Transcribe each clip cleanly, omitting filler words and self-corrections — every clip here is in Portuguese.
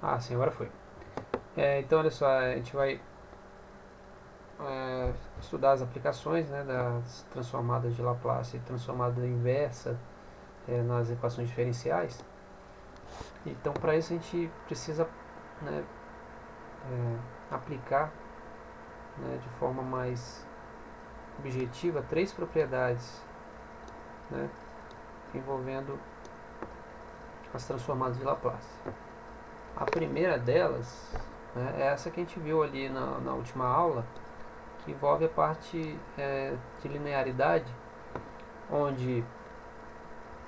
Ah, sim, agora foi. Então, olha só, a gente vai estudar as aplicações, né, das transformadas de Laplace e transformada inversa nas equações diferenciais. Então, para isso a gente precisa, né, aplicar, né, de forma mais objetiva três propriedades, né, envolvendo as transformadas de Laplace. A primeira delas, né, é essa que a gente viu ali na última aula, que envolve a parte de linearidade, onde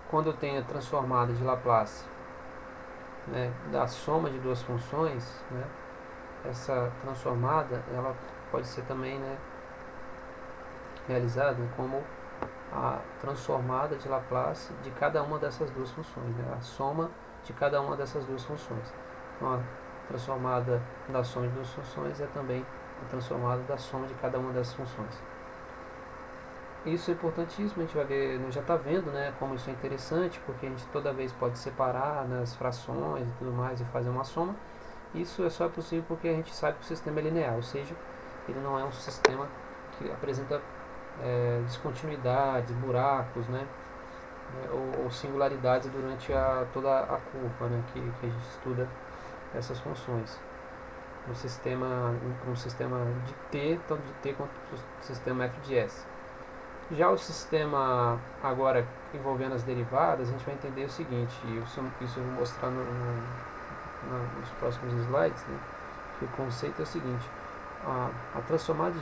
quando eu tenho a transformada de Laplace, né, da soma de duas funções, né, essa transformada ela pode ser também, né, realizada como a transformada de Laplace de cada uma dessas duas funções, né, a soma de cada uma dessas duas funções. Então, a transformada da soma de duas funções é também a transformada da soma de cada uma dessas funções. Isso é importantíssimo, a gente vai ver, já está vendo, né, como isso é interessante, porque a gente toda vez pode separar nas frações e tudo mais e fazer uma soma. Isso é só possível porque a gente sabe que o sistema é linear, ou seja, ele não é um sistema que apresenta descontinuidades, buracos, né, ou singularidades durante toda a curva, né, que a gente estuda essas funções. No sistema de T, tanto de T quanto do sistema f de S. Já o sistema agora envolvendo as derivadas, a gente vai entender o seguinte, isso eu vou mostrar nos próximos slides, né, que o conceito é o seguinte, a transformada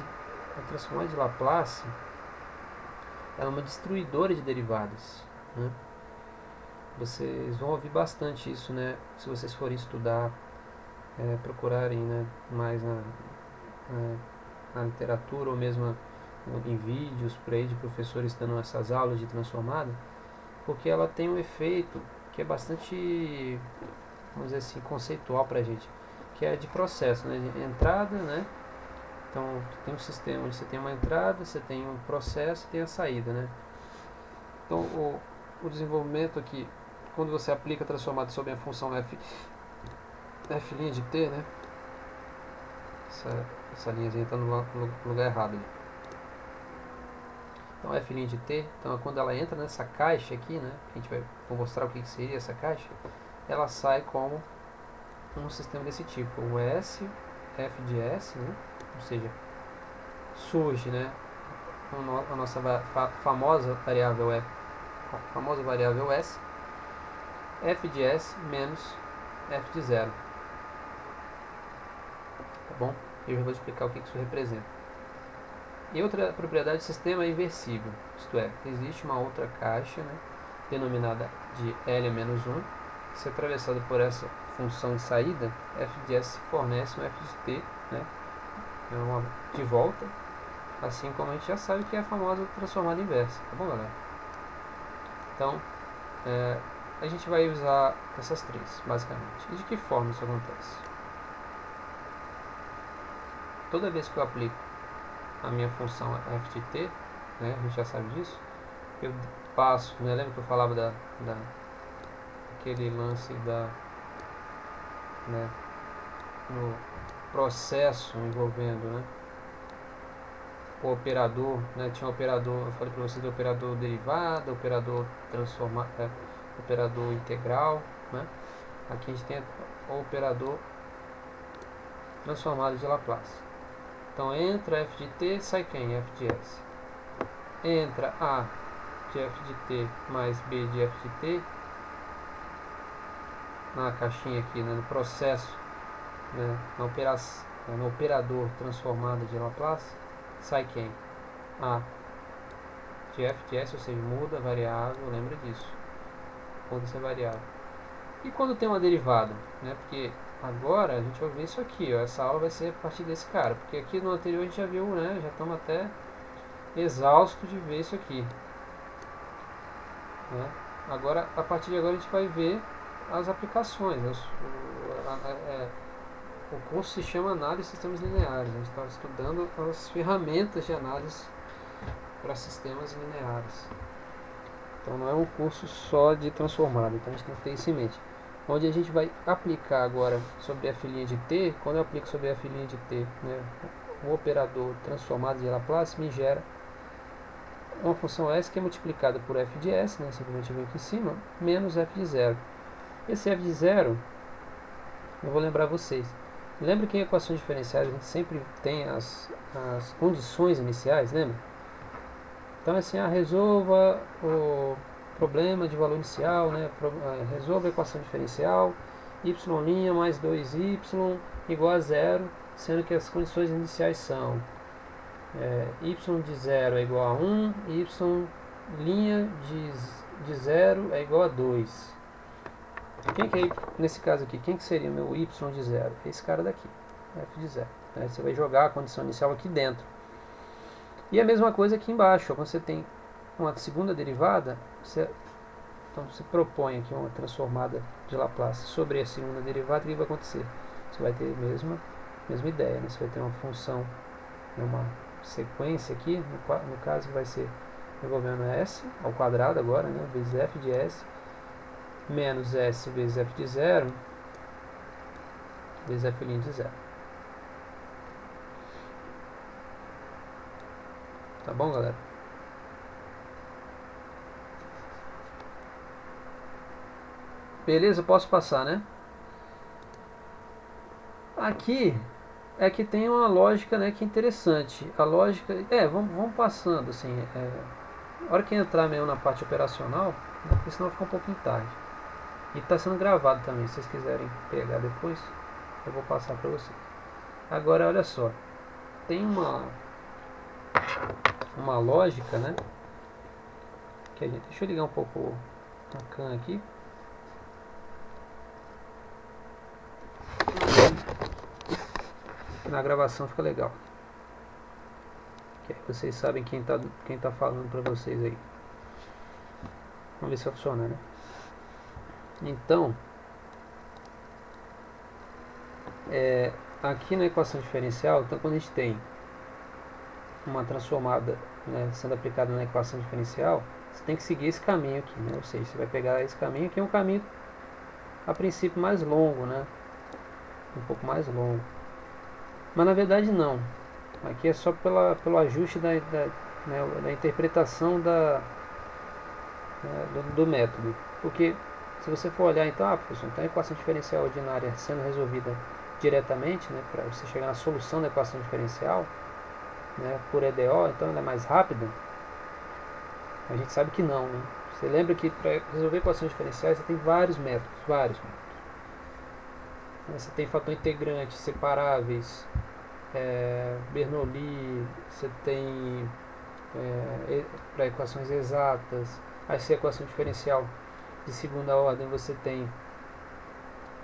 de Laplace ela é uma destruidora de derivadas, né? Vocês vão ouvir bastante isso, né, se vocês forem estudar, procurarem, né, mais na literatura ou mesmo em vídeos por aí de professores dando essas aulas de transformada, porque ela tem um efeito que é bastante, vamos dizer assim, conceitual para a gente, que é de processo, né, de entrada, né. Então tem um sistema onde você tem uma entrada, você tem um processo e tem a saída, né. Então o desenvolvimento aqui, quando você aplica a transformada sobre a função f' de t, né, essa linhazinha está no lugar errado ali. Então f' de t, então quando ela entra nessa caixa aqui, né, a gente vou mostrar o que seria essa caixa, ela sai como um sistema desse tipo, o S, f de S, né, ou seja, surge, né, a nossa famosa variável S, f de S menos f de zero. Tá bom? Eu já vou explicar o que isso representa. E outra propriedade do sistema é inversível, isto é, existe uma outra caixa, né, denominada de L-1, que se atravessada por essa função de saída, f de S fornece um f de t, né, de volta, assim como a gente já sabe que é a famosa transformada inversa, tá bom, galera? Então, a gente vai usar essas três, basicamente. E de que forma isso acontece? Toda vez que eu aplico a minha função f de t, né, a gente já sabe disso, eu passo, né, lembra que eu falava daquele lance né, no processo envolvendo, né, o operador, né, tinha um operador, eu falei para você do operador derivada, operador operador integral, né? Aqui a gente tem o operador transformado de Laplace. Então entra f de t, sai quem? F de s. Entra a de f de t mais b de f de t na caixinha aqui, né, no processo, né, no operador transformado de Laplace, sai quem? A de f de s, ou seja, muda a variável, lembra disso, muda essa variável. E quando tem uma derivada, né, porque agora a gente vai ver isso aqui, ó, essa aula vai ser a partir desse cara, porque aqui no anterior a gente já viu, né, já estamos até exausto de ver isso aqui, né. Agora, a partir de agora a gente vai ver as aplicações, o curso se chama Análise de Sistemas Lineares, a gente está estudando as ferramentas de análise para sistemas lineares. Então não é um curso só de transformada, então a gente tem que ter isso em mente. onde a gente vai aplicar agora sobre f' de t. Quando eu aplico sobre f' de t, né, o operador transformado de Laplace me gera uma função s que é multiplicada por f de s, né, simplesmente eu venho aqui em cima, menos f de zero. Esse f de zero, eu vou lembrar vocês. Lembra que em equações diferenciais a gente sempre tem as condições iniciais, lembra? Então assim, resolva o problema de valor inicial, né? Resolva a equação diferencial, y' mais 2y igual a zero, sendo que as condições iniciais são y de 0 é igual a 1, y' de 0 é igual a 2. Quem que é, nesse caso aqui, quem que seria meu y de 0? Esse cara daqui, f de 0. Né? Você vai jogar a condição inicial aqui dentro. E a mesma coisa aqui embaixo, quando você tem uma segunda derivada, então você propõe aqui uma transformada de Laplace sobre a segunda derivada, o que vai acontecer? Você vai ter a mesma ideia, né? Você vai ter uma função, uma sequência aqui, no caso vai ser envolvendo s ao quadrado agora, né? Vezes f de s, menos s vezes f de 0, vezes f' de 0. Tá bom, galera? Beleza, posso passar, né? Aqui é que tem uma lógica, né, que é interessante. A lógica... vamos passando, assim. A hora que entrar mesmo na parte operacional, né, porque senão fica um pouquinho tarde. E está sendo gravado também, se vocês quiserem pegar depois, eu vou passar para vocês. Agora, olha só. Tem uma lógica, né? Que deixa eu ligar um pouco a cam aqui. Na gravação fica legal. Que aí vocês sabem quem tá falando para vocês aí. Vamos ver se vai funcionar, né? Então, aqui na equação diferencial, então quando a gente tem uma transformada, né, sendo aplicada na equação diferencial, você tem que seguir esse caminho aqui, né? Ou seja, você vai pegar esse caminho, que é um caminho a princípio mais longo, né? Um pouco mais longo. Mas na verdade não. Aqui é só pelo ajuste da interpretação do método. Porque se você for olhar, então, professor, então a equação diferencial ordinária sendo resolvida diretamente, né, para você chegar na solução da equação diferencial, né, por EDO, então ela é mais rápida. A gente sabe que não, né? Você lembra que para resolver equações diferenciais você tem vários métodos. Você tem fator integrante, separáveis, Bernoulli, você tem para equações exatas. Aí se a equação diferencial de segunda ordem você tem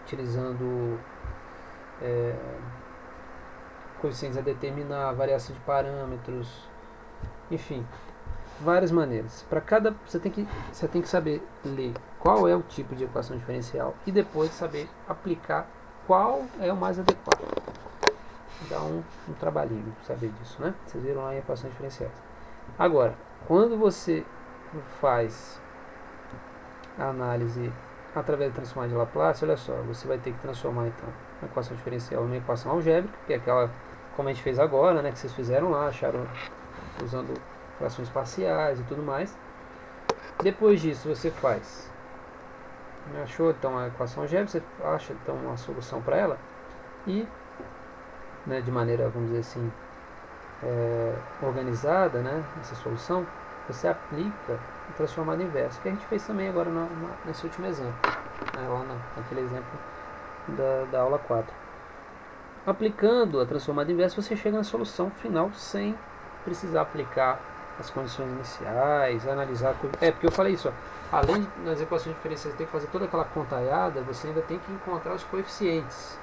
utilizando coeficientes a determinar, variação de parâmetros, enfim, várias maneiras. Para cada você tem que saber ler qual é o tipo de equação diferencial e depois saber aplicar qual é o mais adequado. Dá um trabalhinho saber disso, né? Vocês viram lá em equações diferenciais. Agora, quando você faz a análise através da transformada de Laplace, olha só, você vai ter que transformar então a equação diferencial em uma equação algébrica, que é aquela como a gente fez agora, né? Que vocês fizeram lá, acharam usando frações parciais e tudo mais. Depois disso você faz, achou então a equação algébrica, você acha então uma solução para ela e, né, de maneira, vamos dizer assim, organizada, né, essa solução, você aplica a transformada inversa, que a gente fez também agora nesse último exemplo, né, lá naquele exemplo da aula 4. Aplicando a transformada inversa, você chega na solução final sem precisar aplicar as condições iniciais, analisar tudo. Porque eu falei isso, além das equações diferenciais, você tem que fazer toda aquela contaiada, você ainda tem que encontrar os coeficientes.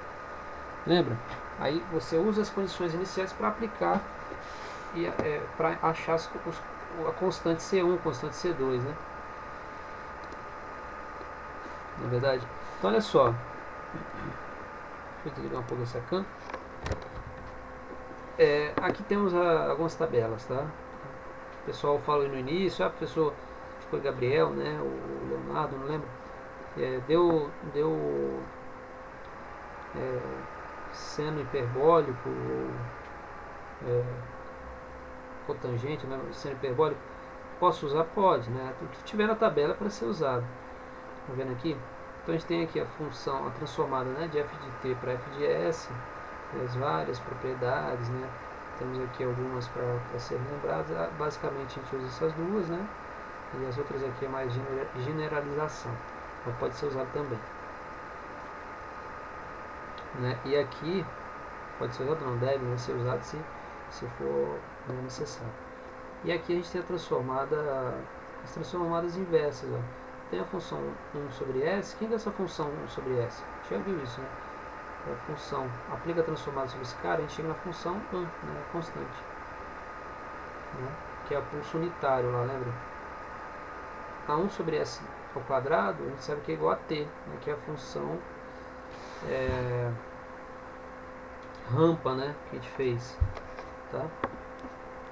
Lembra? Aí você usa as condições iniciais para aplicar e para achar a constante C1, a constante C2, né? Na é verdade? Então olha só. Deixa eu desligar um pouco essa cam. Aqui temos algumas tabelas, tá? O pessoal falou no início, professor, acho que foi Gabriel, né? O Leonardo, não lembro. deu seno hiperbólico ou cotangente, né, seno hiperbólico, posso usar? Pode, né? O que tiver na tabela para ser usado. Tá vendo aqui? Então a gente tem aqui a função, a transformada, né, de f de t para f de s, as várias propriedades, né? Temos aqui algumas para serem lembradas. Basicamente a gente usa essas duas, né? E as outras aqui é mais generalização, mas pode ser usado também, né? E aqui pode ser usado, não deve, né, ser usado se for necessário. E aqui a gente tem as transformadas inversas. Ó. Tem a função 1 sobre s. Quem é essa função 1 sobre s? Já viu isso, né? A função aplica a transformada sobre esse cara, a gente chega na função 1, né, constante, né, que é o pulso unitário lá, lembra? A 1 sobre s ao quadrado, a gente sabe que é igual a t, né, que é a função rampa, né, que a gente fez, tá?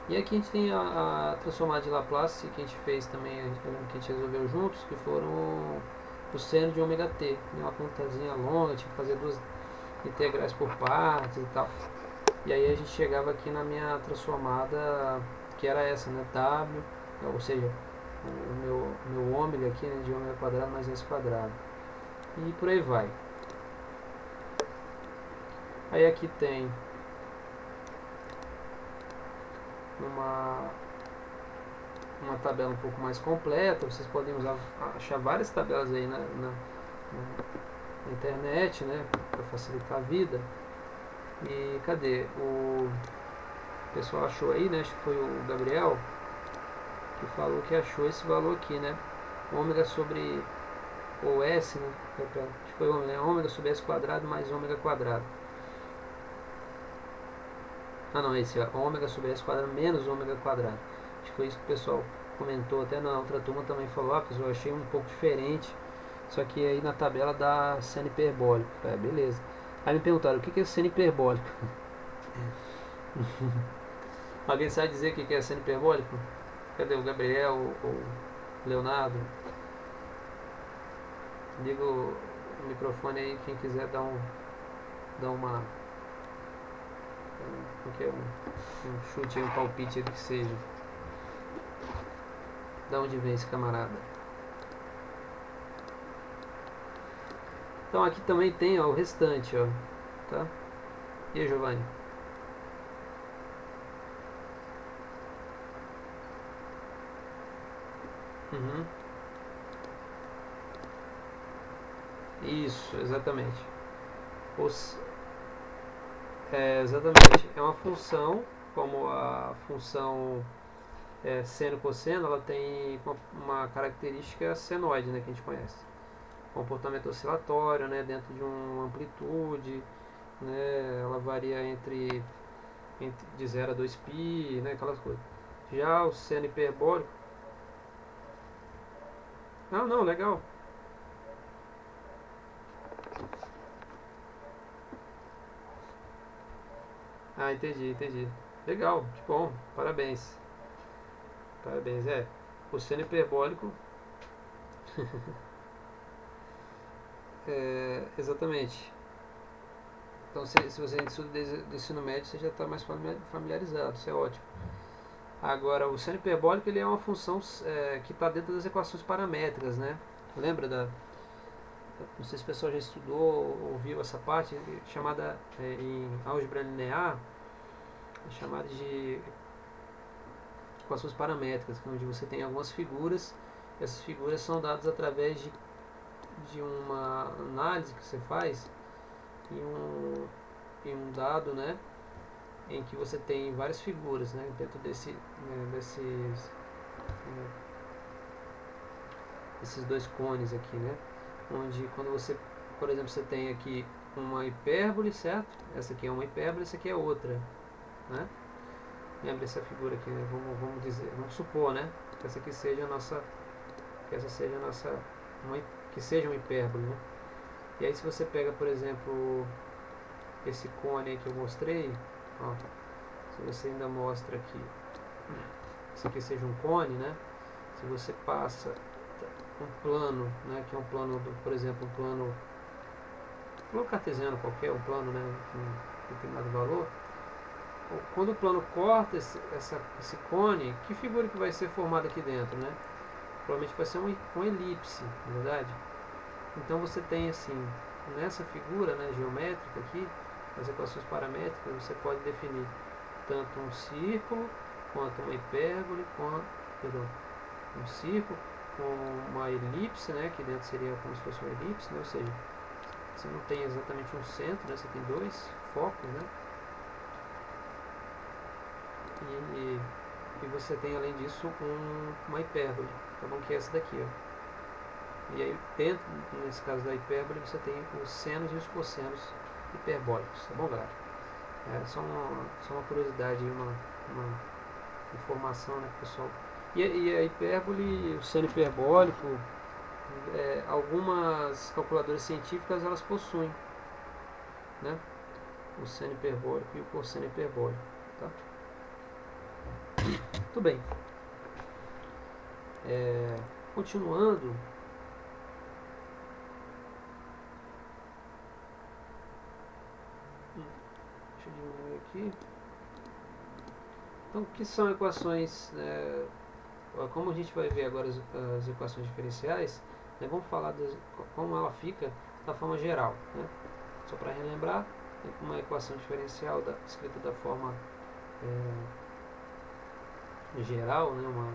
E aqui a gente tem a transformada de Laplace que a gente fez também, que a gente resolveu juntos, que foram o seno de ômega t, né, uma contazinha longa, tinha que fazer duas integrais por partes e tal. E aí a gente chegava aqui na minha transformada, que era essa, né, w, ou seja, o meu ômega aqui, né, de ômega quadrado mais s quadrado. E por aí vai. Aí aqui tem uma tabela um pouco mais completa. Vocês podem achar várias tabelas aí na internet, né, para facilitar a vida. E cadê? O pessoal achou aí, né, acho que foi o Gabriel, que falou que achou esse valor aqui, né, ômega sobre o s, né, acho que foi ômega, né, ômega sobre s quadrado mais ômega quadrado. Ah não, esse é ômega sobre s quadrado menos ômega quadrado. Acho que foi isso que o pessoal comentou, até na outra turma também falou, pessoal, eu achei um pouco diferente, só que aí na tabela dá seno hiperbólico. Beleza. Aí me perguntaram, o que é seno hiperbólico? Alguém sabe dizer o que é seno hiperbólico? Cadê o Gabriel ou o Leonardo? Liga o microfone aí, quem quiser dar um chute, um palpite, que seja. Da onde vem esse camarada? Então aqui também tem, ó, o restante, ó, tá? E aí, Giovanni? Uhum. Isso, exatamente. Exatamente. É uma função, como a função seno cosseno, ela tem uma característica senoide, né, que a gente conhece. Comportamento oscilatório, né, dentro de uma amplitude, né, ela varia entre de 0 a 2π, né, aquelas coisas. Já o seno hiperbólico... Não, legal. Entendi. Legal, que bom, parabéns. Parabéns, o seno hiperbólico... exatamente. Então, se você estuda desde o ensino médio, você já está mais familiarizado, isso é ótimo. Agora, o seno hiperbólico ele é uma função que está dentro das equações paramétricas, né? Lembra não sei se o pessoal já estudou ou viu essa parte, chamada em álgebra linear, chamada de equações paramétricas, onde você tem algumas figuras, essas figuras são dadas através de uma análise que você faz em um dado, né, em que você tem várias figuras, né, dentro desses dois cones aqui, né, onde quando você, por exemplo, você tem aqui uma hipérbole, certo? Essa aqui é uma hipérbole, essa aqui é outra, né? Lembra essa figura aqui, né? Vamos supor, né, que essa aqui seja a nossa, que seja uma hipérbole, né? E aí se você pega, por exemplo, esse cone aí que eu mostrei, ó, se você ainda mostra aqui, isso aqui seja um cone, né? Se você passa um plano, né, que é um plano, por exemplo, um plano cartesiano qualquer, um plano, né, com determinado valor, quando o plano corta esse cone, que figura que vai ser formada aqui dentro, né? Provavelmente vai ser uma elipse, na verdade. Então você tem assim, nessa figura, né, geométrica aqui, as equações paramétricas, você pode definir tanto um círculo, quanto uma hipérbole, um círculo com uma elipse, né, que dentro seria como se fosse uma elipse, né, ou seja, você não tem exatamente um centro, né, você tem dois focos, né, e você tem além disso uma hipérbole, tá bom? Que é essa daqui, ó. E aí dentro, nesse caso da hipérbole, você tem os senos e os cossenos hiperbólicos, tá bom, galera? É só uma curiosidade, uma informação, né, pessoal? E a hipérbole, o seno hiperbólico, algumas calculadoras científicas elas possuem, né, o seno hiperbólico e o cosseno hiperbólico, tá? Muito bem. Continuando, deixa eu diminuir aqui. Então, o que são equações? Como a gente vai ver agora as equações diferenciais, né, vamos falar como ela fica da forma geral, né? Só para relembrar, uma equação diferencial escrita da forma geral, né,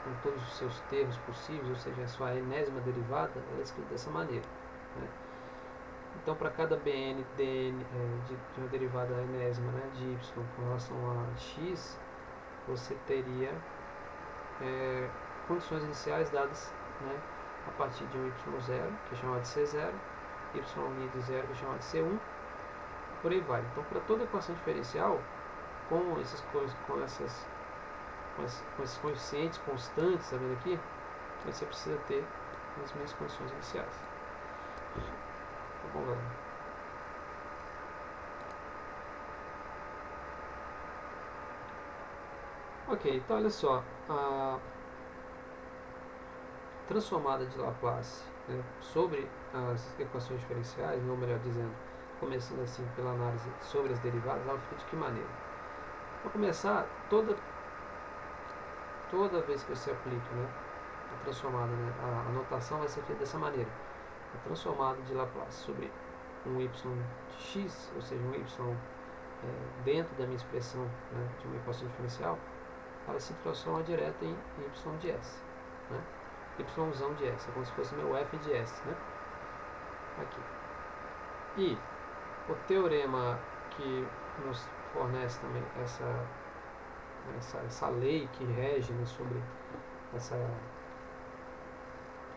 com todos os seus termos possíveis, ou seja, a sua enésima derivada, ela é escrita dessa maneira, né? Então, para cada bn dn de uma derivada enésima, né, de y com relação a x, você teria condições iniciais dadas, né, a partir de um y0, que é chamado de c0, y' de 0, que é chamado de c1, por aí vai. Então, para toda equação diferencial, com esses coeficientes constantes, tá vendo aqui? Você precisa ter as mesmas condições iniciais. Tá bom, galera? Ok, então olha só, a transformada de Laplace, né, sobre as equações diferenciais, ou melhor dizendo, começando assim pela análise sobre as derivadas, ela fica de que maneira? Para começar, toda vez que você aplica, né, a transformada, né, a notação vai ser feita dessa maneira. A transformada de Laplace sobre um y de x, ou seja, um y dentro da minha expressão, né, de uma equação diferencial, ela se transforma direta em y de s, né? Yzão de s, é como se fosse meu f de s, né? Aqui. E o teorema que nos fornece também essa lei que rege, né, sobre essa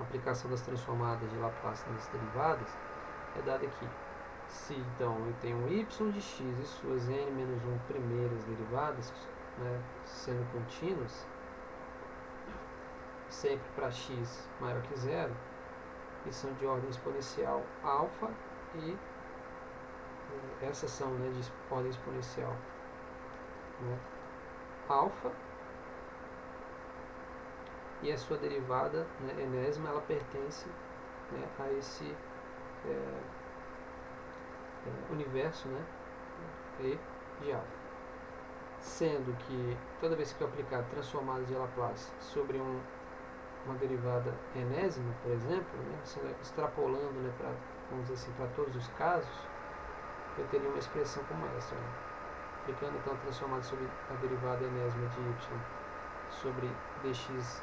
aplicação das transformadas de Laplace nas derivadas é dado aqui. Se então eu tenho um y de x e suas n-1 primeiras derivadas, né, sendo contínuas, sempre para x maior que zero, e são de ordem exponencial alfa, e essas são, né, de ordem exponencial, né, alfa, e a sua derivada, né, enésima, ela pertence, né, a esse universo, né, E de alfa. Sendo que toda vez que eu aplicar transformada de Laplace sobre uma derivada enésima, por exemplo, né, extrapolando, né, vamos dizer assim, para todos os casos, eu teria uma expressão como essa, né? Aplicando então a transformada sobre a derivada enésima de y sobre dxn,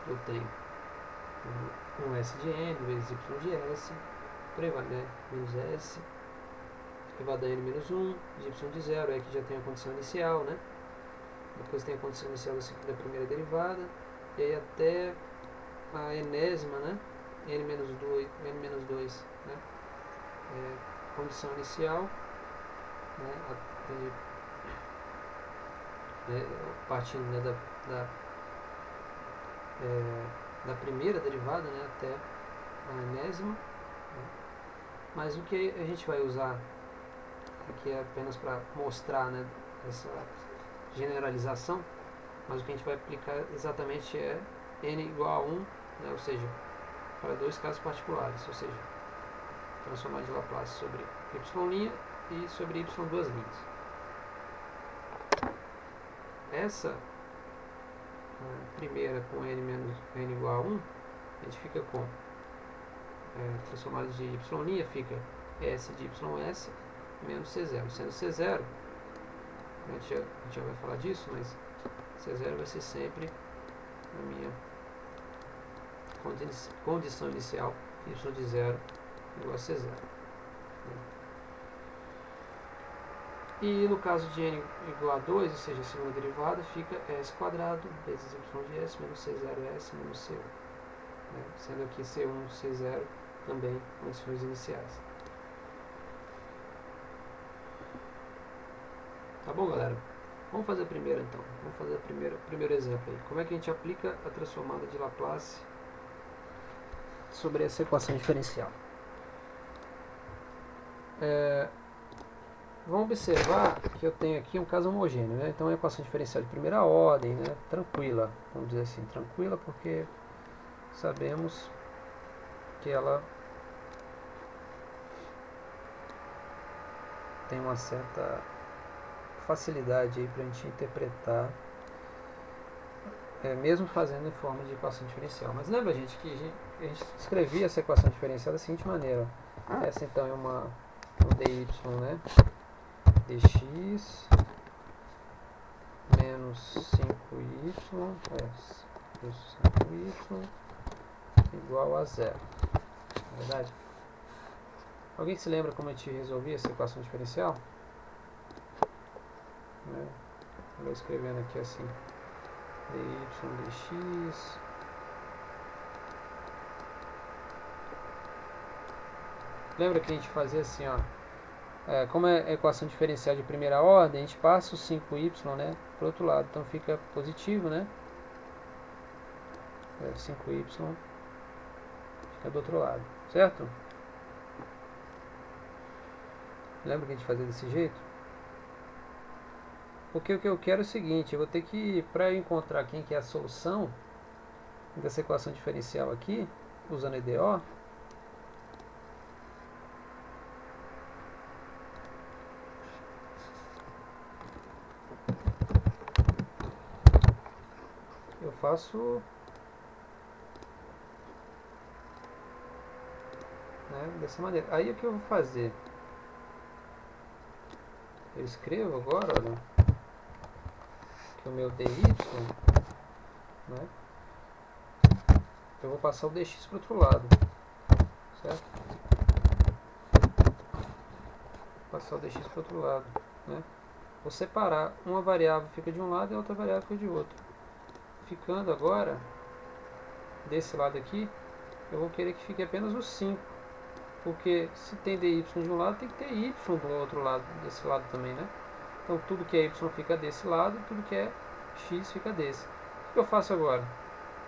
eu tenho um s de n vezes y de s, por aí vai, né? Menos s, elevado a n-1, de y de 0, aqui já tem a condição inicial, né? Depois tem a condição inicial da primeira derivada, e aí até a enésima, né? n-2, né? Condição inicial, né? Partindo, né, da primeira derivada, né, até a enésima, né? Mas o que a gente vai usar aqui é apenas para mostrar, né, essa generalização, mas o que a gente vai aplicar exatamente é n igual a 1, né, ou seja, para dois casos particulares, ou seja, transformar de Laplace sobre y' e sobre y duas linhas. Essa primeira com n menos n igual a 1, a gente fica com transformada de y' fica s de ys menos c0, sendo c0, a gente já vai falar disso, mas c0 vai ser sempre a minha condição inicial, y de 0 igual a c0. E no caso de n igual a 2, ou seja, a segunda derivada, fica s quadrado vezes y de s menos c0s menos c1. Né? Sendo aqui c1 c0 também condições iniciais. Tá bom, galera? Vamos fazer a primeira então. Vamos fazer o primeiro exemplo aí. Como é que a gente aplica a transformada de Laplace sobre essa equação diferencial? Vamos observar que eu tenho aqui um caso homogêneo, né? Então é uma equação diferencial de primeira ordem, né? Tranquila, vamos dizer assim, tranquila porque sabemos que ela tem uma certa facilidade aí para a gente interpretar, mesmo fazendo em forma de equação diferencial. Mas lembra, gente, que a gente escrevia essa equação diferencial da seguinte maneira. Essa então é um dy, né? dx menos 5y plus 5y igual a 0. Na verdade? Alguém se lembra como a gente resolvia essa equação diferencial? Eu vou escrevendo aqui assim, dy dx lembra que a gente fazia assim, ó, como é equação diferencial de primeira ordem, a gente passa o 5y, né, para o outro lado, então fica positivo, né, 5y fica do outro lado, certo? Lembra que a gente fazia desse jeito? Porque o que eu quero é o seguinte, eu vou ter que, para eu encontrar quem que é a solução dessa equação diferencial aqui, usando EDO, eu faço, né, dessa maneira. Aí o que eu vou fazer? Eu escrevo agora, olha, que o meu dy, né, eu vou passar o dx para o outro lado, certo? Passar o dx para o outro lado, né? Vou separar, uma variável fica de um lado e a outra variável fica de outro. Ficando agora, desse lado aqui, eu vou querer que fique apenas o 5. Porque se tem dy de um lado, tem que ter y do outro lado, desse lado também, né? Então tudo que é y fica desse lado, tudo que é x fica desse. O que eu faço agora?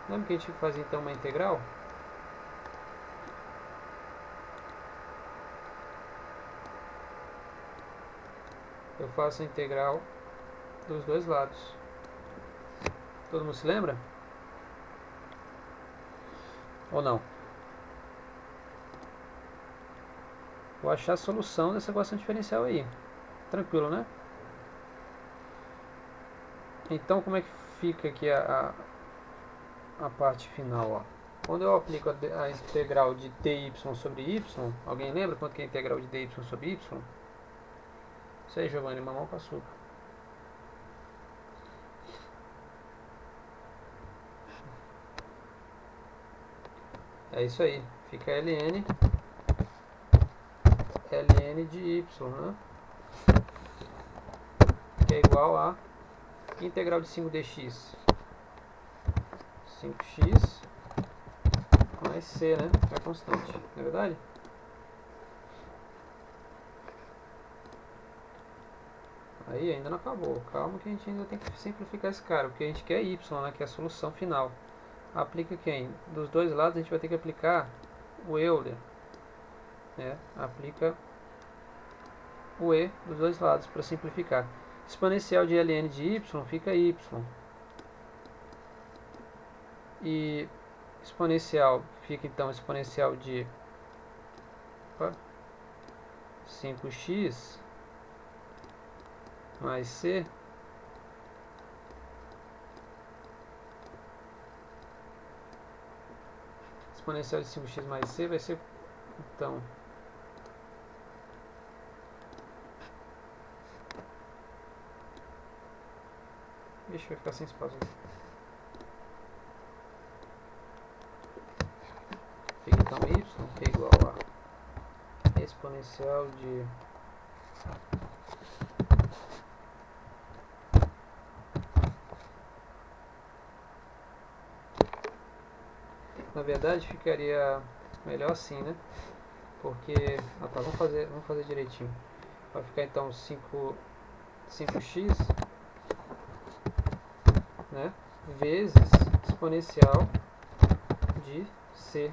Lembra que a gente faz então uma integral? Eu faço a integral dos dois lados. Todo mundo se lembra? Ou não? Vou achar a solução dessa equação diferencial aí. Tranquilo, né? Então, como é que fica aqui a parte final, ó? Quando eu aplico a integral de dy sobre y, alguém lembra quanto que é a integral de dy sobre y? Isso aí, Giovanni, mamão com açúcar. É isso aí, fica ln de y, né? Que é igual a integral de 5dx 5x mais c, né? Que é constante, não é verdade? Aí ainda não acabou, calma que a gente ainda tem que simplificar esse cara. O que a gente quer é y, né? Que é a solução final. Aplica quem? Dos dois lados a gente vai ter que aplicar o Euler, né? Aplica o e dos dois lados para simplificar. Exponencial de ln de y fica y, E exponencial fica então exponencial de 5x mais c exponencial de 5x mais c vai ser então deixa eu ficar sem espaço aqui. Fica então y que é igual a exponencial de na verdade ficaria melhor assim, né? Porque tá, vamos fazer direitinho. Vai ficar então 5x, né, vezes exponencial de c,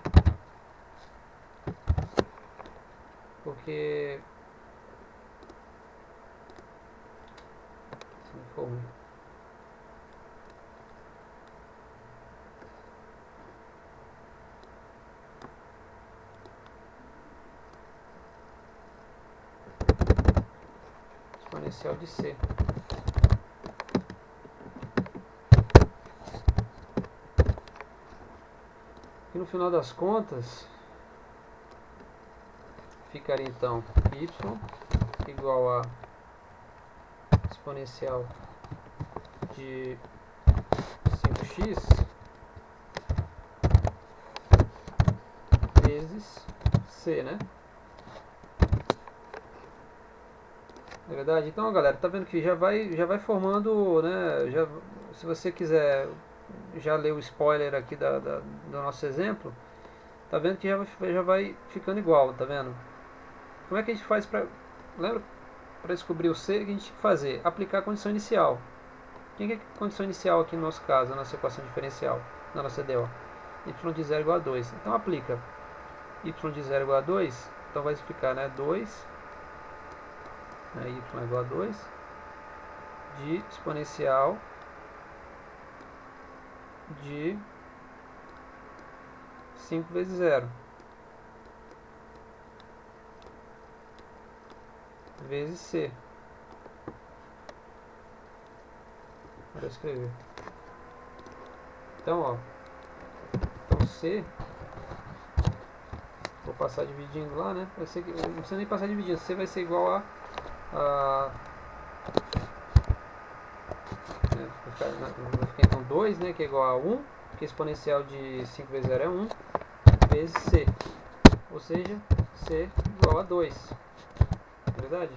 porque exponencial de c. E no final das contas ficaria então y igual a exponencial de 5x vezes c, né? Na verdade, então galera, tá vendo que já vai formando, né? Se você quiser já ler o spoiler aqui do nosso exemplo, tá vendo que já vai ficando igual, tá vendo? Como é que a gente faz para, lembra, para descobrir o C, o que a gente tem que fazer? Aplicar a condição inicial. O que é a condição inicial aqui no nosso caso, na nossa equação diferencial, na nossa DO? Y de 0 igual a 2. Então aplica y de 0 igual a 2, então vai ficar, né, 2, né, y igual a 2, de exponencial de 5 vezes 0 vezes c. Para escrever. Então, ó, então c, vou passar dividindo lá, né? Vai ser, não precisa nem passar dividindo, c vai ser igual vai ficar então 2, né, que é igual a 1, que exponencial de 5 vezes 0 é 1, vezes c, ou seja, c igual a 2, não é verdade?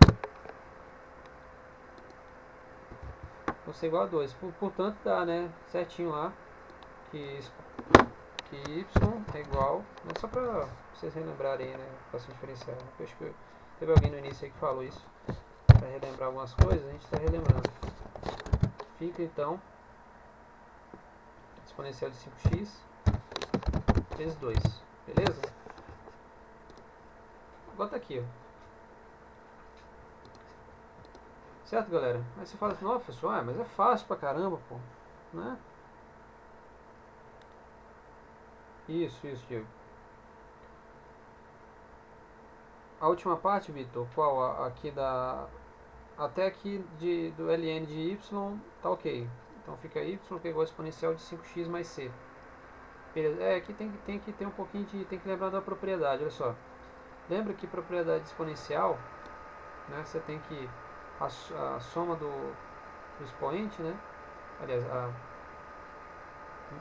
Então c igual a 2, portanto dá, né, certinho lá, que y é igual, né, só para vocês relembrarem, né, equação diferencial. Eu acho que teve alguém no início aí que falou isso, para relembrar algumas coisas, a gente está relembrando. Fica então exponencial de 5x vezes 2, beleza? Bota aqui, ó. Certo, galera? Aí você fala assim, nossa, professor, mas é fácil pra caramba, pô, né? Isso, Diego. A última parte, Vitor, qual? Aqui até aqui do ln de y, tá ok. Então fica y que é igual a exponencial de 5x mais c. Beleza. Aqui tem que ter um pouquinho de... Tem que lembrar da propriedade, olha só. Lembra que propriedade exponencial, né, você tem que... A soma do expoente, né? Aliás,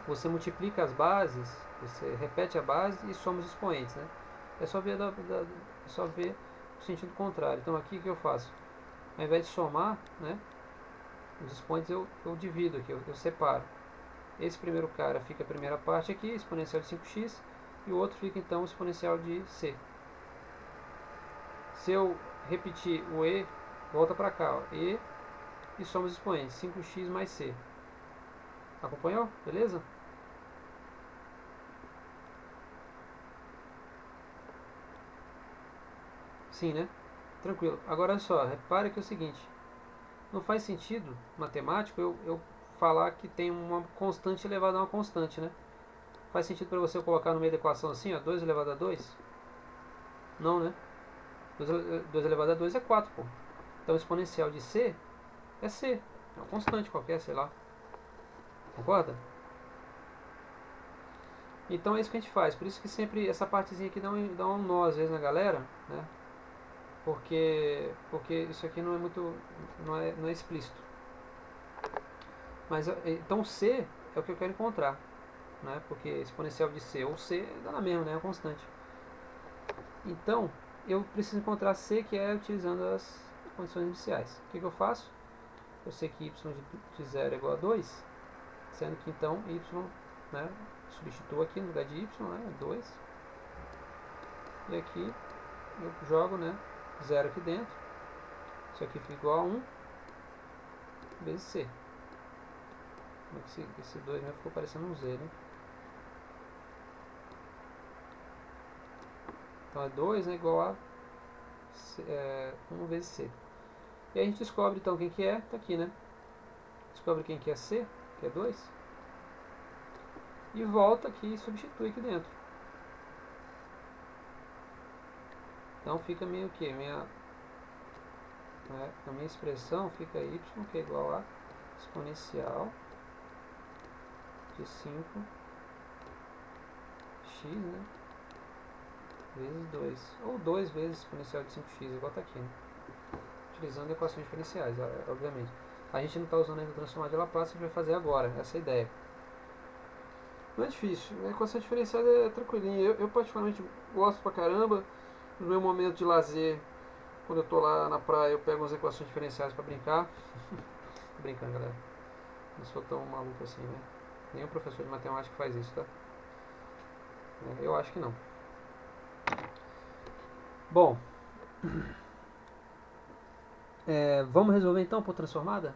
você multiplica as bases, você repete a base e soma os expoentes, né? É só ver, o sentido contrário. Então aqui o que eu faço? Ao invés de somar, né, os expoentes eu divido aqui, eu separo. Esse primeiro cara fica a primeira parte aqui, exponencial de 5x, e o outro fica então exponencial de c. Se eu repetir o e, volta para cá, ó, e soma os expoentes, 5x mais c. Acompanhou? Beleza? Sim, né? Tranquilo. Agora só, repare que é o seguinte, não faz sentido matemático eu falar que tem uma constante elevada a uma constante, né? Faz sentido para você colocar no meio da equação assim, ó, 2 elevado a 2? Não, né? 2 elevado a 2 é 4, pô. Então o exponencial de C é C. É uma constante qualquer, sei lá. Concorda? Então é isso que a gente faz. Por isso que sempre essa partezinha aqui dá um nó às vezes na galera, né? Porque isso aqui não é muito, não é explícito. Mas então C é o que eu quero encontrar, né? Porque exponencial de C ou C dá na mesma, né? É uma constante. Então eu preciso encontrar C, que é utilizando as condições iniciais. O que eu faço? Eu sei que y de 0 é igual a 2, sendo que então y, né, substituo aqui no lugar de y, né, 2, e aqui eu jogo, né, 0 aqui dentro, isso aqui fica igual a 1 vezes c. Esse 2 mesmo ficou parecendo um z, né? Então é 2 é igual a 1 vezes c. E aí a gente descobre então quem que é, tá aqui, né? Descobre quem que é c, que é 2, e volta aqui e substitui aqui dentro. Então fica meio que a minha expressão fica y, que é igual a exponencial de 5x, né, vezes 2, ou 2 vezes exponencial de 5x, igual está aqui, né? Utilizando equações diferenciais, obviamente. A gente não está usando ainda o transformado de Laplace, a gente vai fazer agora, essa é a ideia. Não é difícil, a equação diferenciada é tranquilinha. Eu particularmente gosto pra caramba. No meu momento de lazer, quando eu tô lá na praia, eu pego umas equações diferenciais para brincar. Tô brincando, galera. Não sou tão maluco assim, né? Nenhum professor de matemática faz isso, tá? Eu acho que não. Bom, vamos resolver então por transformada?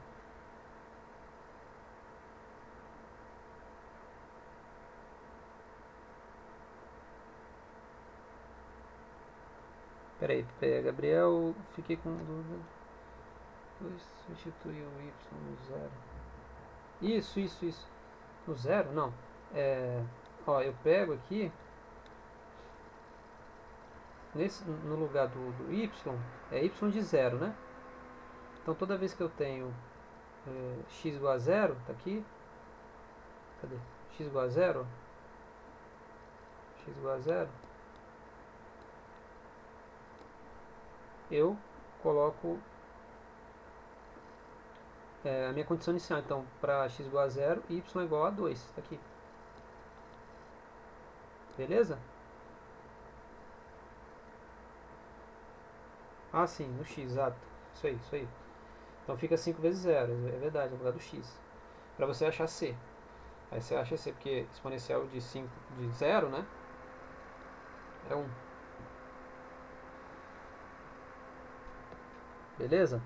Peraí, Gabriel, fiquei com dúvida. Substituir o y no zero. Isso. No zero? Não. Ó, eu pego aqui, no lugar do y, é y de zero, né? Então toda vez que eu tenho x igual a zero, tá aqui. Cadê? X igual a zero. X igual a zero. Eu coloco a minha condição inicial. Então, para x igual a zero, y igual a 2. Tá aqui. Beleza? Ah, sim, no x, exato. Isso aí. Então fica 5 vezes 0, é verdade, no lugar do x. Para você achar c. Aí você acha c, porque exponencial de 5 de 0, né? É 1. Beleza?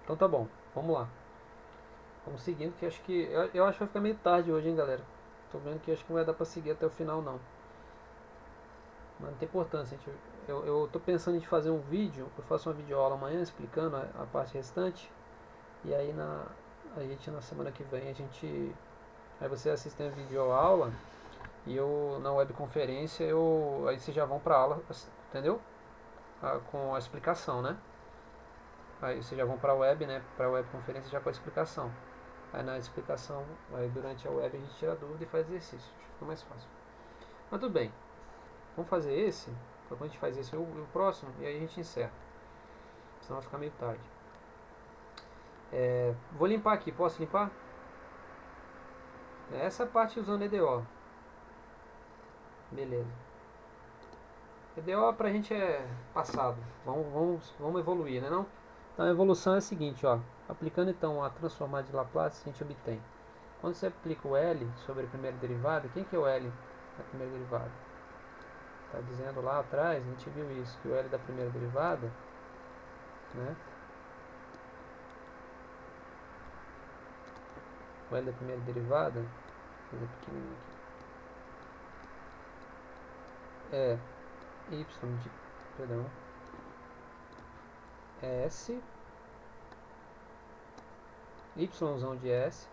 Então tá bom, vamos lá. Vamos seguindo, que acho que. Eu acho que vai ficar meio tarde hoje, hein, galera. Tô vendo que acho que não vai dar pra seguir até o final, não. Mas não tem importância. Eu tô pensando em fazer um vídeo. Eu faço uma videoaula amanhã explicando a parte restante. E aí a gente na semana que vem aí você assiste a videoaula e eu na webconferência aí vocês já vão pra aula, entendeu? Com a explicação, né? Aí vocês já vão pra web, né? Pra webconferência já com a explicação. Aí na explicação, aí durante a web a gente tira a dúvida e faz exercício. Acho que fica mais fácil. Mas tudo bem. Vamos fazer esse. Quando a gente faz esse e o próximo, e aí a gente encerra. Senão vai ficar meio tarde. Vou limpar aqui. Posso limpar? Essa parte usando EDO. Beleza. EDO pra gente é passado. Vamos evoluir, né não? Então a evolução é a seguinte, ó. Aplicando então a transformada de Laplace, a gente obtém. Quando você aplica o L sobre a primeira derivada, quem que é o L da primeira derivada? Está dizendo lá atrás, a gente viu isso, que o L da primeira derivada, né? O L da primeira derivada, vou fazer pequenininho aqui, é y de, perdão, S yzão de S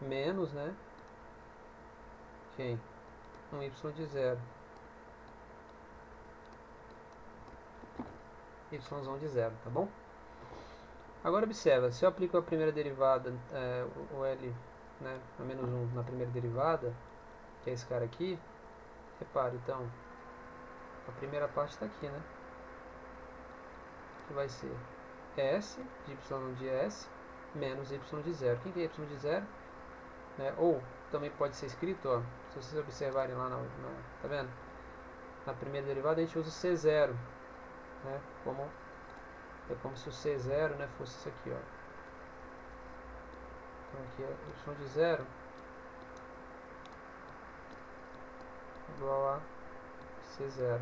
menos, né, quem? Um y de 0. Yzão de 0, tá bom? Agora observa, se eu aplico a primeira derivada, o L, né, a menos 1 na primeira derivada, que é esse cara aqui, repare então, a primeira parte está aqui, né? Que vai ser S de y de S menos y de 0. Quem que é y de 0? Ou também pode ser escrito, ó, se vocês observarem lá, tá vendo? Na primeira derivada a gente usa o C0, né? É como se o C0, né, fosse isso aqui, ó. Então aqui é y de 0 igual a C0.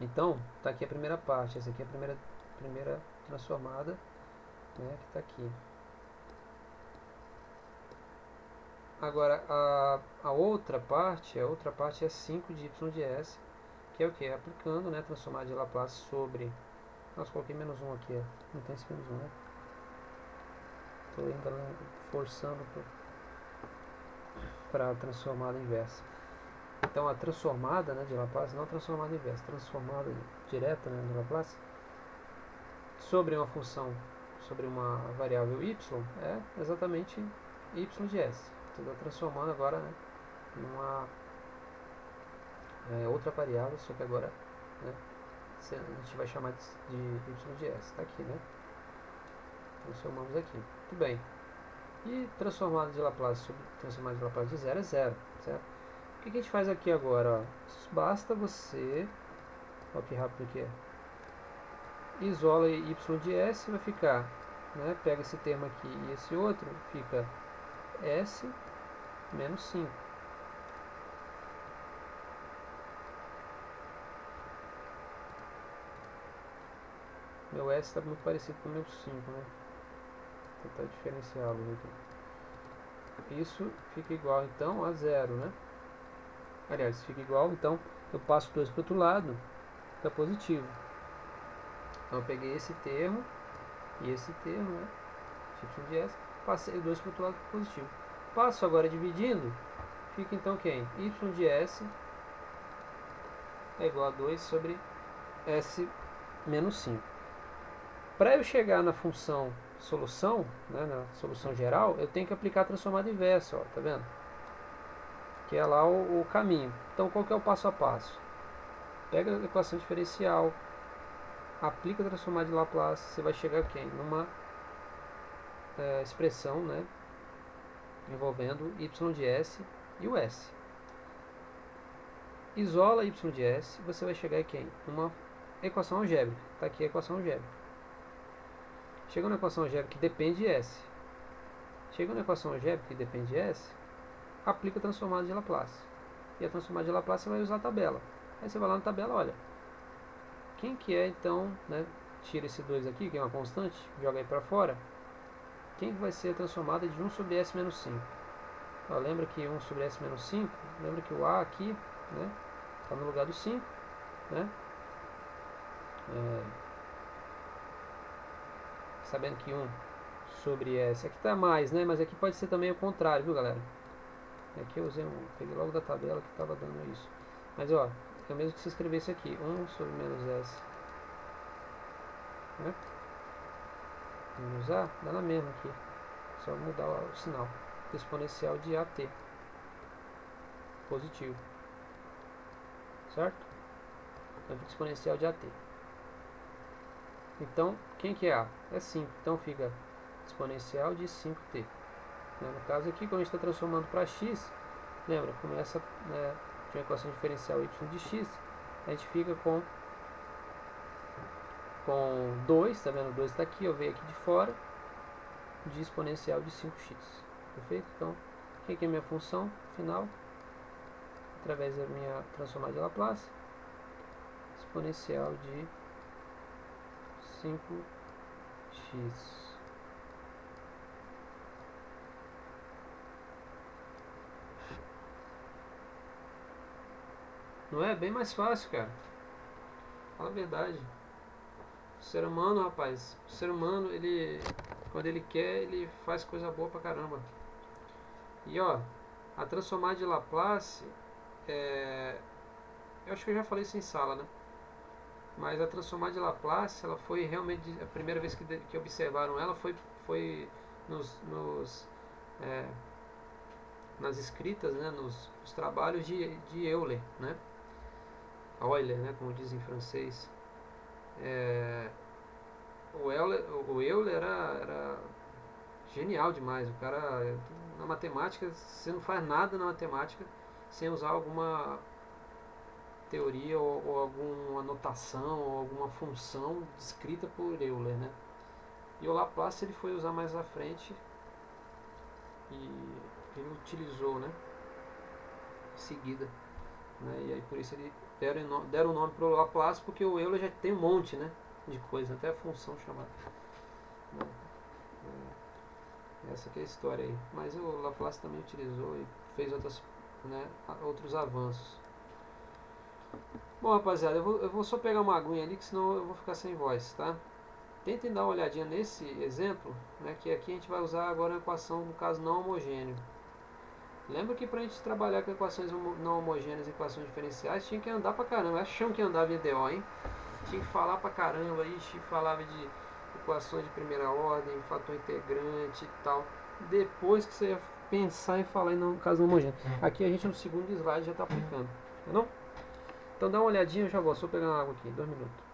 Então, tá aqui a primeira parte, essa aqui é a primeira transformada, né, que está aqui. Agora, a outra parte é 5 de y de S, que é o que? Aplicando, né, transformada de Laplace sobre... Nossa, coloquei menos 1 aqui, ó. Não tem esse menos 1, né? Estou ainda forçando para a transformada inversa. Então, a transformada, né, de Laplace, não a transformada inversa, transformada direta, né, de Laplace, sobre uma função, sobre uma variável y, é exatamente y de S. Estou transformando agora, né, numa outra variável, só que agora, né, a gente vai chamar de y de S. Está aqui, né? Transformamos aqui. Muito bem. E transformada de Laplace sobre transformada de Laplace de 0 é 0, certo? O que a gente faz aqui agora? Ó? Basta você... Olha que rápido que é. Isola y de S, vai ficar... Né, pega esse termo aqui e esse outro, fica S menos 5. Meu S está muito parecido com o meu 5, né? Vou tentar diferenciá-los aqui. Isso fica igual, então, a 0, né? Aliás, fica igual, então, eu passo 2 para o outro lado, fica positivo. Então, eu peguei esse termo e esse termo, né? Y de S, passei 2 para o outro lado, fica positivo. Passo agora dividindo, fica então quem? Y de S é igual a 2 sobre S menos 5. Para eu chegar na função solução, né, na solução geral, eu tenho que aplicar a transformada inversa, ó, tá vendo? Que é lá o caminho. Então, qual que é o passo a passo? Pega a equação diferencial, aplica a transformada de Laplace, você vai chegar quem? Numa expressão, né, envolvendo y de S e o S. Isola y de S, você vai chegar em quem? Uma equação algébrica. Está aqui a equação algébrica. Chega na equação algébrica que depende de S. Chega na equação algébrica que depende de S, aplica a transformada de Laplace. E a transformada de Laplace você vai usar a tabela. Aí você vai lá na tabela, olha. Quem que é então, né? Tira esse 2 aqui, que é uma constante, joga aí para fora. Quem que vai ser a transformada de 1 sobre S menos 5? Ó, lembra que 1 sobre S menos 5, lembra que o A aqui, né, está no lugar do 5, né? Sabendo que 1 sobre S, aqui está mais, né, mas aqui pode ser também o contrário, viu, galera? Aqui eu usei peguei logo da tabela que estava dando isso. Mas, ó, é o mesmo que se escrevesse aqui, 1 sobre menos S, né? Menos A, dá na mesma aqui, só mudar o sinal. Exponencial de AT, positivo, certo? Então fica exponencial de AT. Então, quem que é A? É 5, então fica exponencial de 5t. No caso aqui, quando a gente está transformando para x, lembra, começa de uma equação diferencial y de x, a gente fica com 2, tá vendo? 2 está aqui, eu veio aqui de fora, de exponencial de 5x. Perfeito? Então, o que é minha função final? Através da minha transformada de Laplace, exponencial de 5x. Não é? Bem mais fácil, cara. Fala a verdade. O ser humano, rapaz, o ser humano, ele, quando ele quer, ele faz coisa boa pra caramba. E ó, a transformada de Laplace, eu acho que eu já falei isso em sala, né? Mas a transformada de Laplace, ela foi realmente, a primeira vez que observaram ela foi nos é, nas escritas, né? Nos trabalhos de Euler, né? Euler, né? Como dizem em francês. É, o Euler era genial demais. O cara, na matemática, você não faz nada na matemática sem usar alguma teoria ou alguma notação ou alguma função descrita por Euler, né? E o Laplace ele foi usar mais à frente e ele utilizou, né? Em seguida, né? E aí por isso ele deram o nome para o Laplace, porque o Euler já tem um monte, né? De coisa, até a função chamada. Né? Essa que é a história aí. Mas o Laplace também utilizou e fez outros avanços. Bom, rapaziada, eu vou só pegar uma aguinha ali, que senão eu vou ficar sem voz, tá? Tentem dar uma olhadinha nesse exemplo, né, que aqui a gente vai usar agora a equação, no caso, não homogêneo. Lembra que para a gente trabalhar com equações não homogêneas e equações diferenciais, tinha que andar pra caramba. Acham que andava em EDO, hein? Tinha que falar pra caramba, falava de equações de primeira ordem, fator integrante e tal. Depois que você ia pensar em falar em caso não homogêneo. Aqui a gente no segundo slide já está aplicando, não? Então dá uma olhadinha, eu já vou. Só pegar uma água aqui, 2 minutos.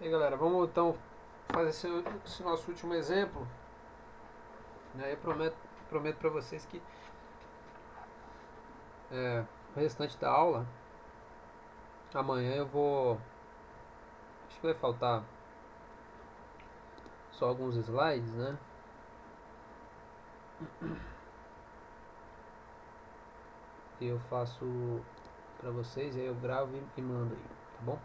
E aí, galera, vamos então fazer esse nosso último exemplo. Eu prometo para vocês que o restante da aula, amanhã eu vou. Acho que vai faltar só alguns slides, né? E eu faço para vocês, aí eu gravo e mando aí, tá bom?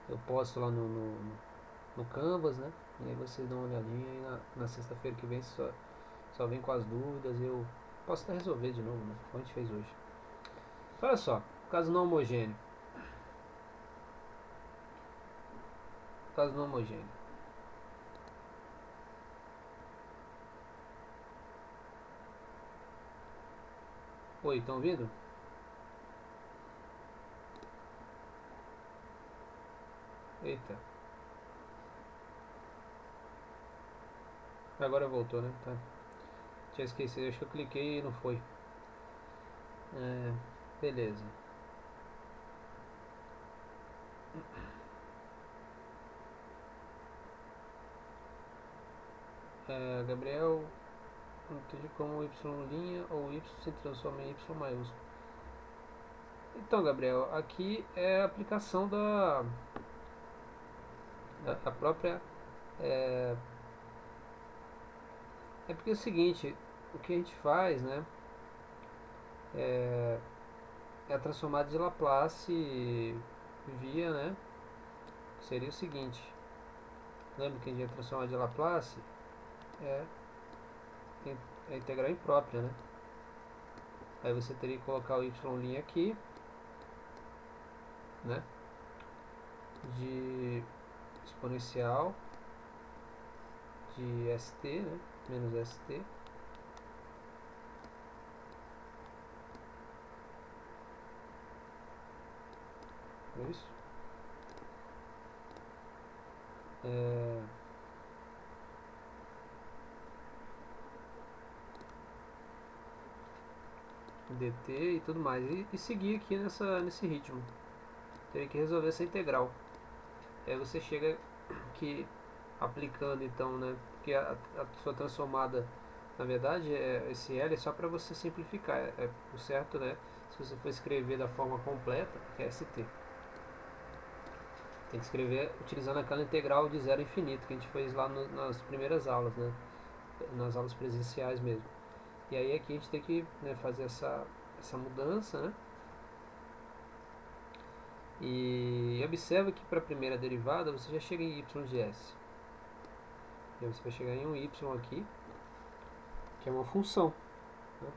Eu posto lá no Canvas, né? E aí vocês dão uma olhadinha e na sexta-feira que vem só vem com as dúvidas e eu posso até resolver de novo, né? Como a gente fez hoje. Olha só, caso não homogêneo. Caso não homogêneo. Oi, estão ouvindo? Eita. Agora voltou, né? Tá. Tinha esquecido, acho que eu cliquei e não foi. Beleza. Gabriel, não entendi como y' ou y se transforma em y maiúsculo. Então, Gabriel, aqui é a aplicação a própria. É porque é o seguinte, o que a gente faz, né, é a transformada de Laplace via, né, seria o seguinte, lembra que a gente ia transformar de Laplace é, é integral imprópria, né, aí você teria que colocar o y' aqui, né, de exponencial de st, né, menos st, é isso? dt e tudo mais, e seguir aqui nesse ritmo. Teria que resolver essa integral. Aí você chega aqui aplicando então, né? Porque a sua transformada, na verdade, esse L é só para você simplificar. O certo, né? Se você for escrever da forma completa, que é ST. Tem que escrever utilizando aquela integral de zero a infinito que a gente fez lá nas primeiras aulas, né? Nas aulas presenciais mesmo. E aí aqui a gente tem que, né, fazer essa mudança, né? E observa que para a primeira derivada você já chega em y de s. E aí você vai chegar em um y aqui, que é uma função. Né?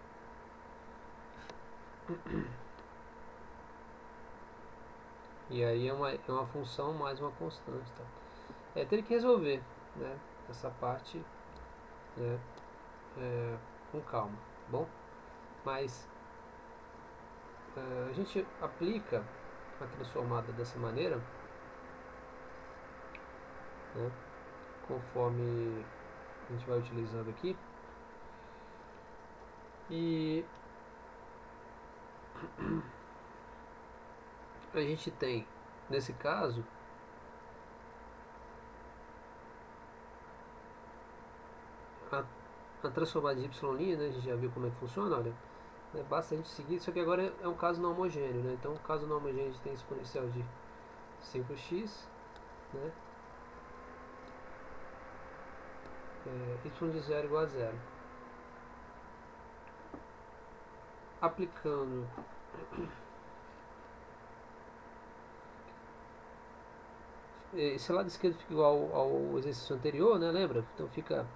E aí é uma função mais uma constante. Tá? Teria que resolver, né, essa parte, né, com calma. Bom, mas a gente aplica a transformada dessa maneira, né, conforme a gente vai utilizando aqui. E a gente tem, nesse caso, a transformada de y', né, a gente já viu como é que funciona, olha, né, basta a gente seguir, só que agora é um caso não homogêneo, né, então, caso não homogêneo, a gente tem exponencial de 5x, né, y de 0 igual a 0. Aplicando esse lado esquerdo fica igual ao exercício anterior, né, lembra? Então fica,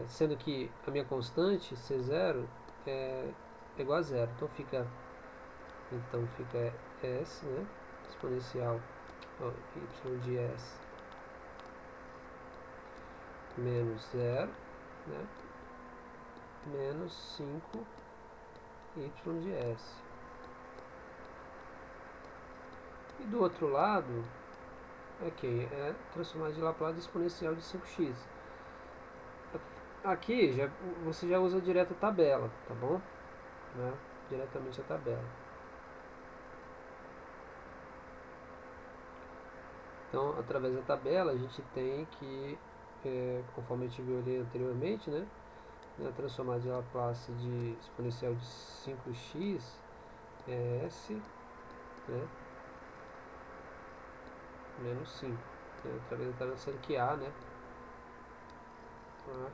sendo que a minha constante, C0, é igual a 0. Então fica S, né, exponencial y de S menos 0, né, menos 5 y de S. E do outro lado, ok, é transformar de Laplace exponencial de 5x. Aqui você já usa direto a tabela, tá bom? Né? Diretamente a tabela. Então, através da tabela, a gente tem que, conforme a gente viu ali anteriormente, né, transformar de Laplace de exponencial de 5x é S, né, menos 5. Né, através da tabela, sendo que A, né, A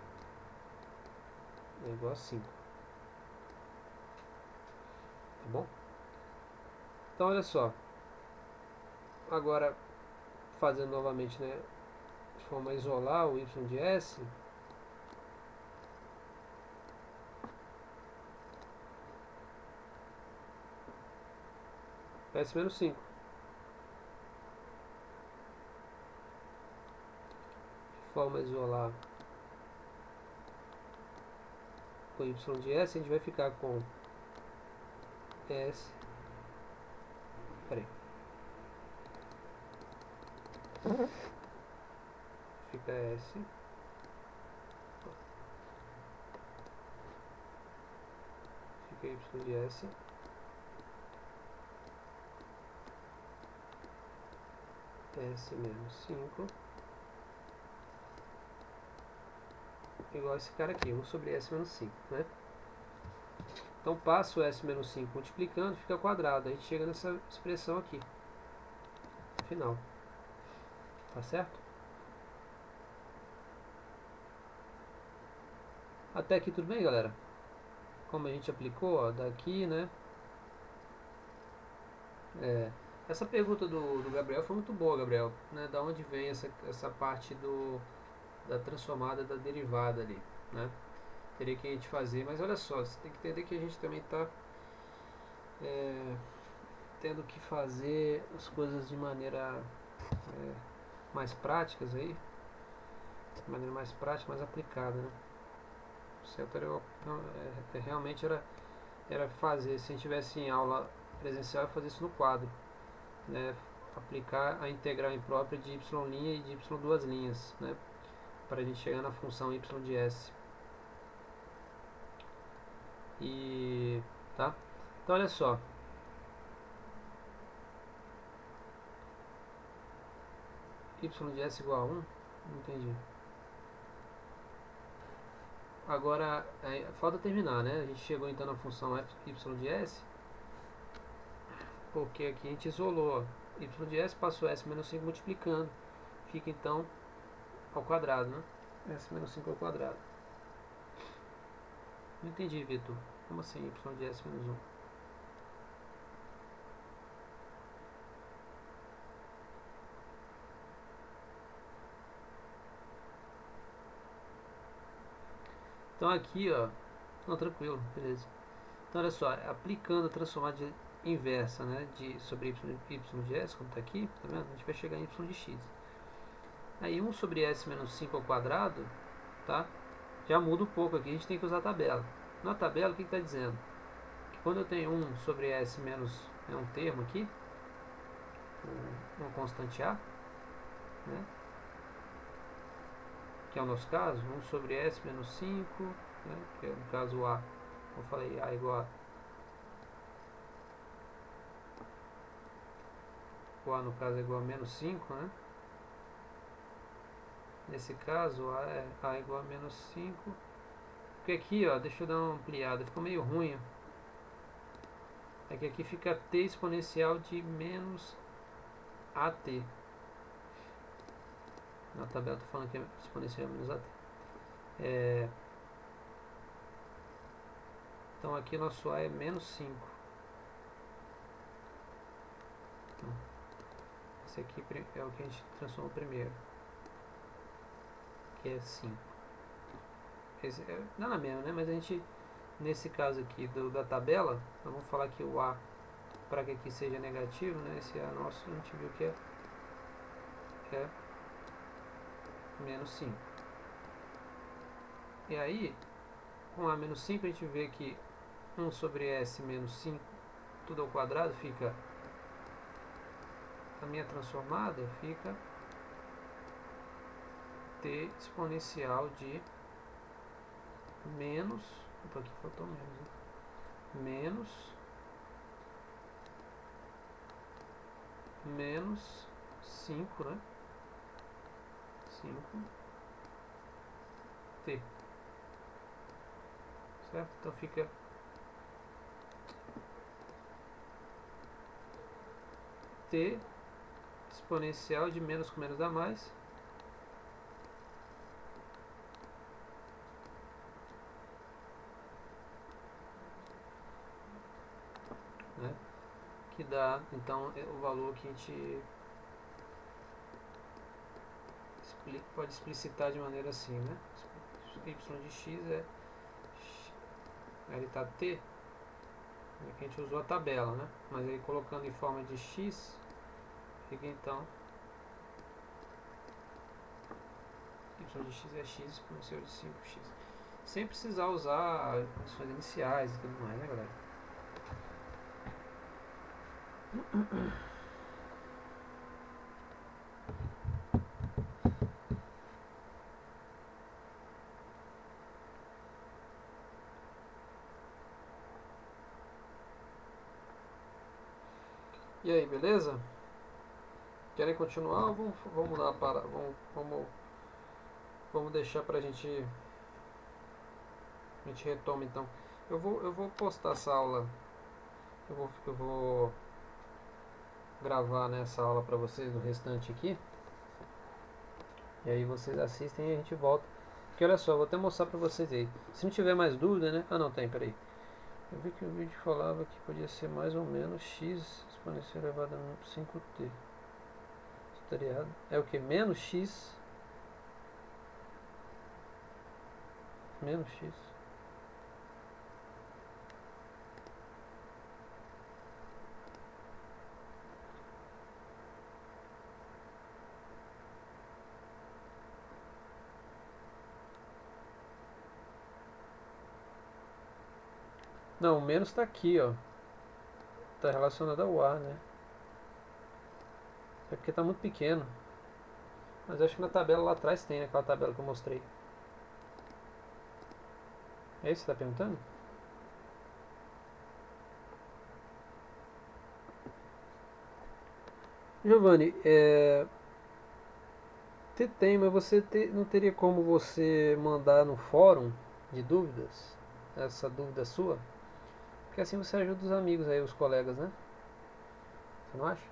é igual a 5. Tá bom? Então, olha só. Agora, fazendo novamente, né, de forma a isolar o y de S, S menos 5. De forma a isolar o y de S, a gente vai ficar com S. Peraí. Fica S. Fica y de S. S menos 5 igual a esse cara aqui, 1 sobre S menos 5, né? Então passa o S menos 5 multiplicando, fica quadrado. A gente chega nessa expressão aqui, final. Tá certo? Até aqui tudo bem, galera? Como a gente aplicou, ó, daqui, né? Essa pergunta do Gabriel foi muito boa, Gabriel. Né? Da onde vem essa parte da transformada da derivada ali, né? Teria que a gente fazer, mas olha só, você tem que entender que a gente também está tendo que fazer as coisas de maneira mais práticas aí, de maneira mais prática, mais aplicada, né? O certo era, realmente era fazer, se a gente tivesse em aula presencial, eu fazer isso no quadro, né? Aplicar a integral imprópria de y' e de y duas linhas, né? Para a gente chegar na função y de s. E tá? Então olha só. Y de s igual a 1? Não entendi. Agora, falta terminar, né? A gente chegou então na função y de s, porque aqui a gente isolou. Y de s passou s menos 5 multiplicando. Fica então ao quadrado, né? S menos 5 ao quadrado. Não entendi, Vitor. Como assim y de s menos 1? Então aqui, ó, não, tranquilo, beleza. Então olha só, aplicando a transformada inversa, né, sobre y de s, como está aqui, tá vendo? A gente vai chegar em y de x. Aí 1 sobre s menos 5 ao quadrado, tá? Já muda um pouco aqui, a gente tem que usar a tabela. Na tabela, o que está dizendo? Que quando eu tenho 1 sobre s menos, é um termo aqui, uma constante a, né? Que é o nosso caso, 1 sobre s menos 5, né? Que é no caso a, como eu falei, a igual a, o a no caso é igual a menos 5, né? Nesse caso, a é igual a menos 5. Porque aqui, ó, deixa eu dar uma ampliada, ficou meio ruim. Ó. É que aqui fica t exponencial de menos at. Na tabela estou falando que é exponencial menos at. Então aqui nosso a é menos 5. Esse aqui é o que a gente transformou primeiro, que é 5. Esse é nada mesmo, né? Mas a gente, nesse caso aqui da tabela, então vamos falar que o a, para que aqui seja negativo, né? Esse a nosso, a gente viu que é menos 5. E aí, com a menos 5, a gente vê que 1 sobre s menos 5, tudo ao quadrado, fica... A minha transformada fica t exponencial de menos... Opa, aqui faltou menos, né? Menos 5, né? 5t. Certo? Então fica t exponencial de menos com menos dá mais, né? Que dá então o valor que a gente pode explicitar de maneira assim, né? Y de x é, aí está t, que a gente usou a tabela, né? Mas aí colocando em forma de x, fica então y de x é x exponencial de 5x. Sem precisar usar condições iniciais e tudo mais, né, galera? E aí, beleza? Querem continuar ou vamos mudar para vamos deixar pra gente retoma então. Eu vou postar essa aula, eu vou gravar, né, essa aula para vocês do restante aqui. E aí vocês assistem e a gente volta. Porque olha só, eu vou até mostrar pra vocês aí. Se não tiver mais dúvida, né? Ah não, tem, peraí. Eu vi que o vídeo falava que podia ser mais ou menos x exponencial elevado a 5t. Estaria errado. É o que? Menos x. Menos x. Não, o menos tá aqui, ó. Tá relacionado ao a, né? É porque tá muito pequeno. Mas acho que na tabela lá atrás tem, né? Aquela tabela que eu mostrei. É isso que você tá perguntando? Giovanni, tem, mas não teria como você mandar no fórum de dúvidas essa dúvida sua? Porque assim você ajuda os amigos aí, os colegas, né? Você não acha?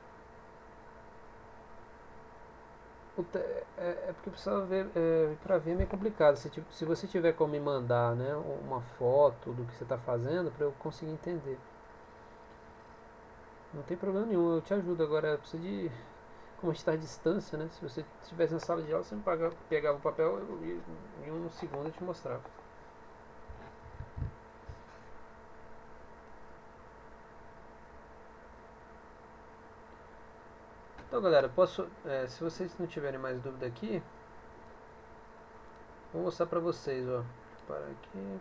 É porque precisa ver, para ver é meio complicado. Se você tiver como me mandar, né, uma foto do que você está fazendo para eu conseguir entender. Não tem problema nenhum, eu te ajudo. Agora precisa de. Como a gente está à distância, né? Se você estivesse na sala de aula, você me pegava o papel e em um segundo eu te mostrava. Então galera, se vocês não tiverem mais dúvida aqui, vou mostrar pra vocês, ó. Deixa eu parar aqui.